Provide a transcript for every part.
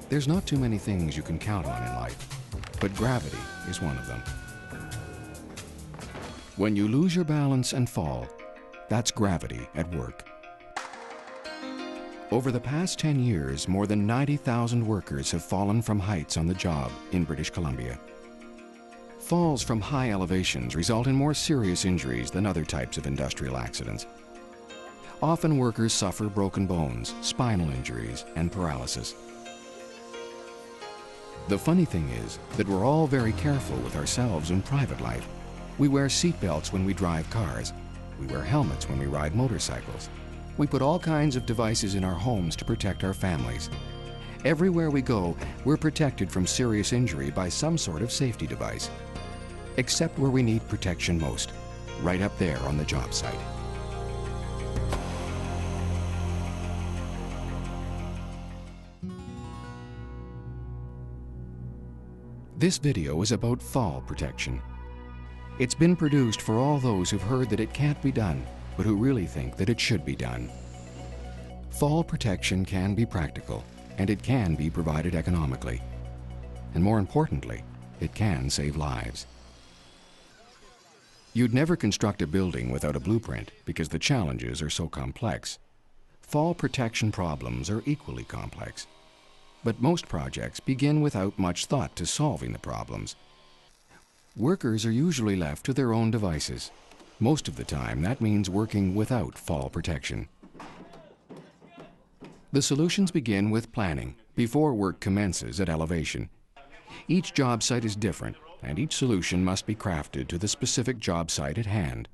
There's not too many things you can count on in life, but gravity is one of them. When you lose your balance and fall, that's gravity at work. Over the past 10 years, more than 90,000 workers have fallen from heights on the job in British Columbia. Falls from high elevations result in more serious injuries than other types of industrial accidents. Often workers suffer broken bones, spinal injuries, and paralysis. The funny thing is that we're all very careful with ourselves in private life. We wear seat belts when we drive cars. We wear helmets when we ride motorcycles. We put all kinds of devices in our homes to protect our families. Everywhere we go, we're protected from serious injury by some sort of safety device. Except where we need protection most, right up there on the job site. This video is about fall protection. It's been produced for all those who've heard that it can't be done, but who really think that it should be done. Fall protection can be practical, and it can be provided economically. And more importantly, it can save lives. You'd never construct a building without a blueprint because the challenges are so complex. Fall protection problems are equally complex. But most projects begin without much thought to solving the problems. Workers are usually left to their own devices. Most of the time, that means working without fall protection. The solutions begin with planning before work commences at elevation. Each job site is different, and each solution must be crafted to the specific job site at hand.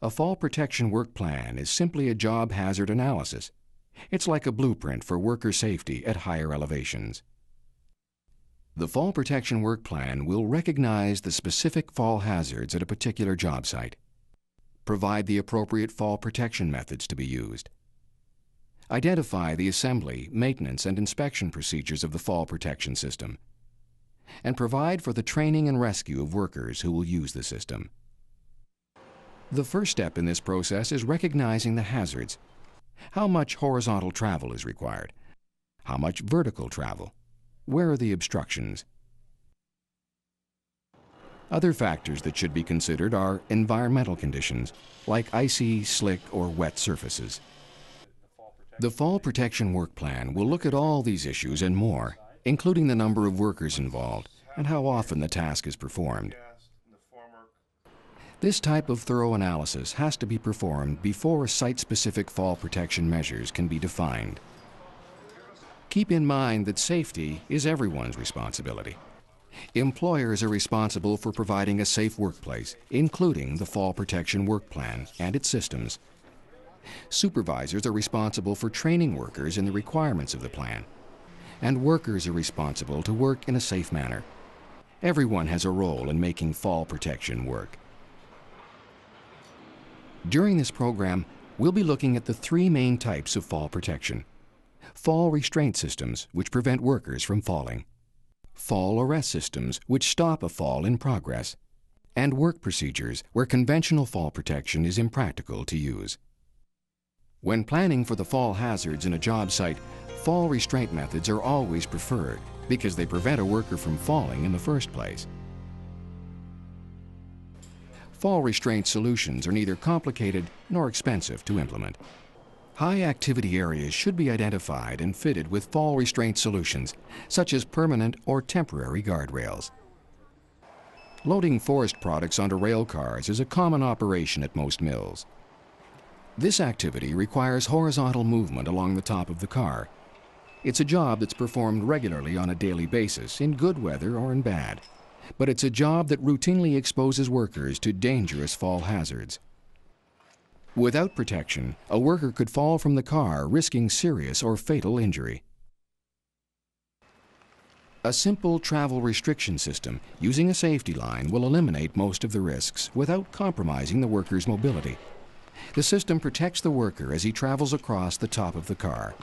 A fall protection work plan is simply a job hazard analysis. It's like a blueprint for worker safety at higher elevations. The fall protection work plan will recognize the specific fall hazards at a particular job site, provide the appropriate fall protection methods to be used, identify the assembly, maintenance, and inspection procedures of the fall protection system, and provide for the training and rescue of workers who will use the system. The first step in this process is recognizing the hazards. How much horizontal travel is required? How much vertical travel? Where are the obstructions? Other factors that should be considered are environmental conditions, like icy, slick, or wet surfaces. The fall protection work plan will look at all these issues and more, including the number of workers involved and how often the task is performed. This type of thorough analysis has to be performed before site-specific fall protection measures can be defined. Keep in mind that safety is everyone's responsibility. Employers are responsible for providing a safe workplace, including the fall protection work plan and its systems. Supervisors are responsible for training workers in the requirements of the plan, and workers are responsible to work in a safe manner. Everyone has a role in making fall protection work. During this program, we'll be looking at the three main types of fall protection. Fall restraint systems, which prevent workers from falling. Fall arrest systems, which stop a fall in progress. And work procedures, where conventional fall protection is impractical to use. When planning for the fall hazards in a job site, fall restraint methods are always preferred because they prevent a worker from falling in the first place. Fall restraint solutions are neither complicated nor expensive to implement. High activity areas should be identified and fitted with fall restraint solutions, such as permanent or temporary guardrails. Loading forest products onto rail cars is a common operation at most mills. This activity requires horizontal movement along the top of the car. It's a job that's performed regularly on a daily basis, in good weather or in bad. But it's a job that routinely exposes workers to dangerous fall hazards. Without protection, a worker could fall from the car, risking serious or fatal injury. A simple travel restriction system using a safety line will eliminate most of the risks without compromising the worker's mobility. The system protects the worker as he travels across the top of the car.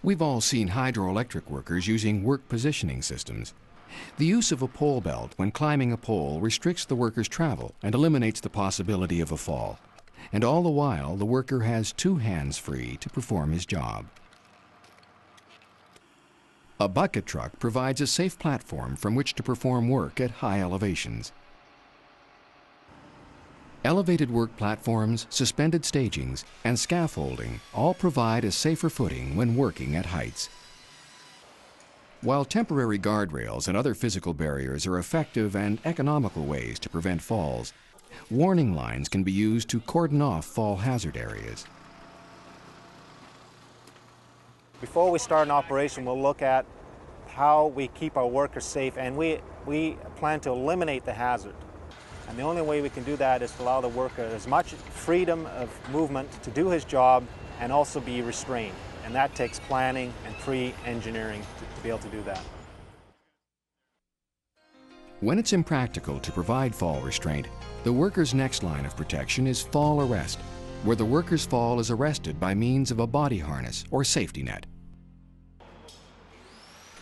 We've all seen hydroelectric workers using work positioning systems. The use of a pole belt when climbing a pole restricts the worker's travel and eliminates the possibility of a fall. and all the while the worker has two hands free to perform his job. A bucket truck provides a safe platform from which to perform work at high elevations. Elevated work platforms, suspended stagings, and scaffolding all provide a safer footing when working at heights. While temporary guardrails and other physical barriers are effective and economical ways to prevent falls, warning lines can be used to cordon off fall hazard areas. Before we start an operation, we'll look at how we keep our workers safe, and we plan to eliminate the hazard. And the only way we can do that is to allow the worker as much freedom of movement to do his job and also be restrained. And that takes planning and pre-engineering to be able to do that. When it's impractical to provide fall restraint, the worker's next line of protection is fall arrest, where the worker's fall is arrested by means of a body harness or safety net.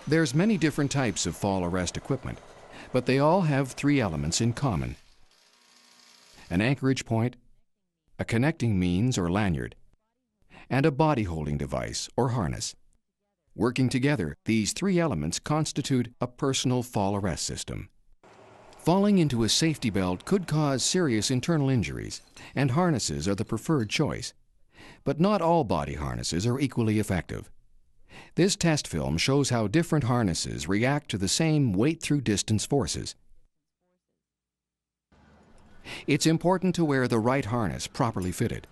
There's many different types of fall arrest equipment, but they all have three elements in common: an anchorage point, a connecting means or lanyard, and a body holding device or harness. Working together, these three elements constitute a personal fall arrest system. Falling into a safety belt could cause serious internal injuries, and harnesses are the preferred choice. But not all body harnesses are equally effective. This test film shows how different harnesses react to the same weight-through-distance forces. It's important to wear the right harness properly fitted.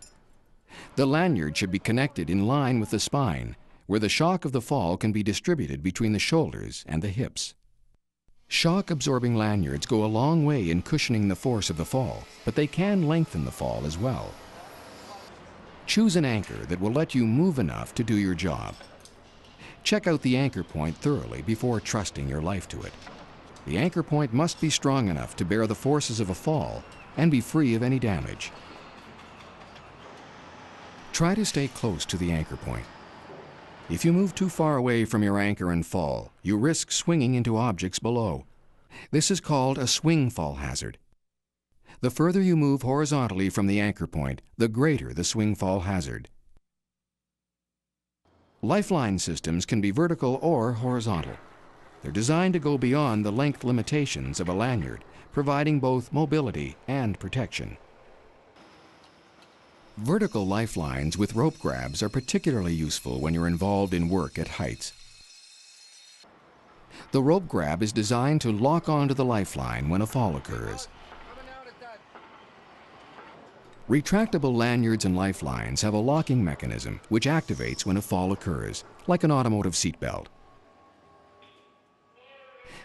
The lanyard should be connected in line with the spine, where the shock of the fall can be distributed between the shoulders and the hips. Shock-absorbing lanyards go a long way in cushioning the force of the fall, but they can lengthen the fall as well. Choose an anchor that will let you move enough to do your job. Check out the anchor point thoroughly before trusting your life to it. The anchor point must be strong enough to bear the forces of a fall and be free of any damage. Try to stay close to the anchor point. If you move too far away from your anchor and fall, you risk swinging into objects below. This is called a swing fall hazard. The further you move horizontally from the anchor point, the greater the swing fall hazard. Lifeline systems can be vertical or horizontal. They're designed to go beyond the length limitations of a lanyard, providing both mobility and protection. Vertical lifelines with rope grabs are particularly useful when you're involved in work at heights. The rope grab is designed to lock onto the lifeline when a fall occurs. Retractable lanyards and lifelines have a locking mechanism which activates when a fall occurs, like an automotive seatbelt.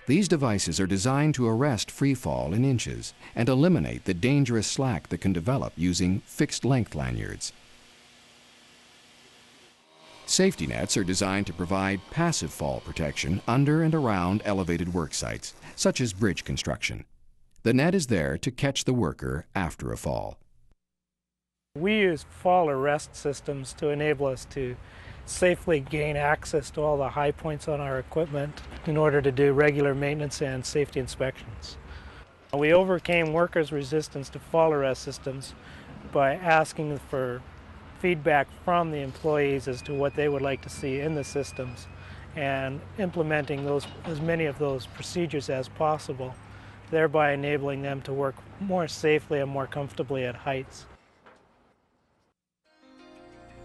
These devices are designed to arrest free fall in inches and eliminate the dangerous slack that can develop using fixed-length lanyards. Safety nets are designed to provide passive fall protection under and around elevated work sites, such as bridge construction. The net is there to catch the worker after a fall. We use fall arrest systems to enable us to safely gain access to all the high points on our equipment in order to do regular maintenance and safety inspections. We overcame workers' resistance to fall arrest systems by asking for feedback from the employees as to what they would like to see in the systems and implementing as many of those procedures as possible, thereby enabling them to work more safely and more comfortably at heights.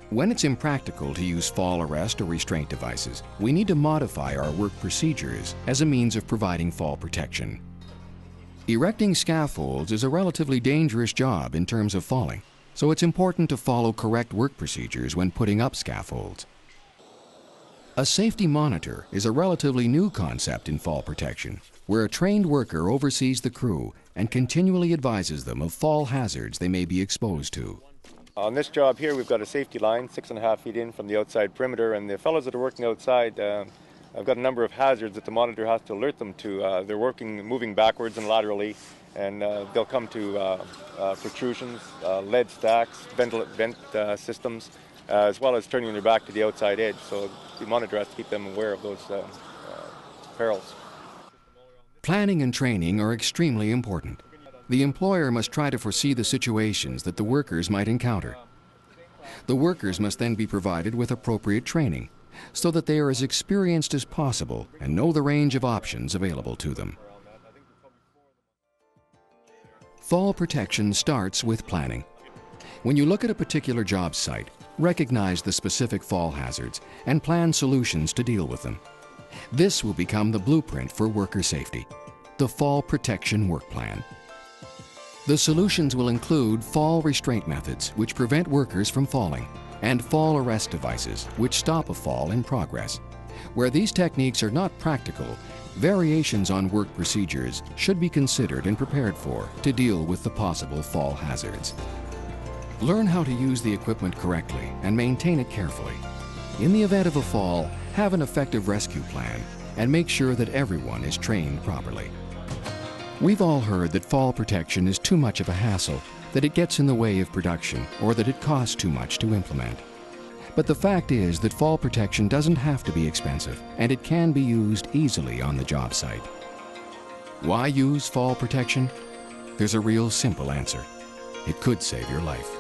When it's impractical to use fall arrest or restraint devices, we need to modify our work procedures as a means of providing fall protection. Erecting scaffolds is a relatively dangerous job in terms of falling, so it's important to follow correct work procedures when putting up scaffolds. A safety monitor is a relatively new concept in fall protection, where a trained worker oversees the crew and continually advises them of fall hazards they may be exposed to. On this job here, we've got a safety line 6.5 feet in from the outside perimeter, and the fellows that are working outside, I've got a number of hazards that the monitor has to alert them to. They're moving backwards and laterally, and they'll come to protrusions, lead stacks, vent systems, as well as turning their back to the outside edge. So the monitor has to keep them aware of those perils. Planning and training are extremely important. The employer must try to foresee the situations that the workers might encounter. The workers must then be provided with appropriate training so that they are as experienced as possible and know the range of options available to them. Fall protection starts with planning. When you look at a particular job site, recognize the specific fall hazards and plan solutions to deal with them. This will become the blueprint for worker safety, the Fall Protection Work Plan. The solutions will include fall restraint methods, which prevent workers from falling, and fall arrest devices, which stop a fall in progress. Where these techniques are not practical, variations on work procedures should be considered and prepared for to deal with the possible fall hazards. Learn how to use the equipment correctly and maintain it carefully. In the event of a fall, have an effective rescue plan and make sure that everyone is trained properly. We've all heard that fall protection is too much of a hassle, that it gets in the way of production, or that it costs too much to implement. But the fact is that fall protection doesn't have to be expensive, and it can be used easily on the job site. Why use fall protection? There's a real simple answer. It could save your life.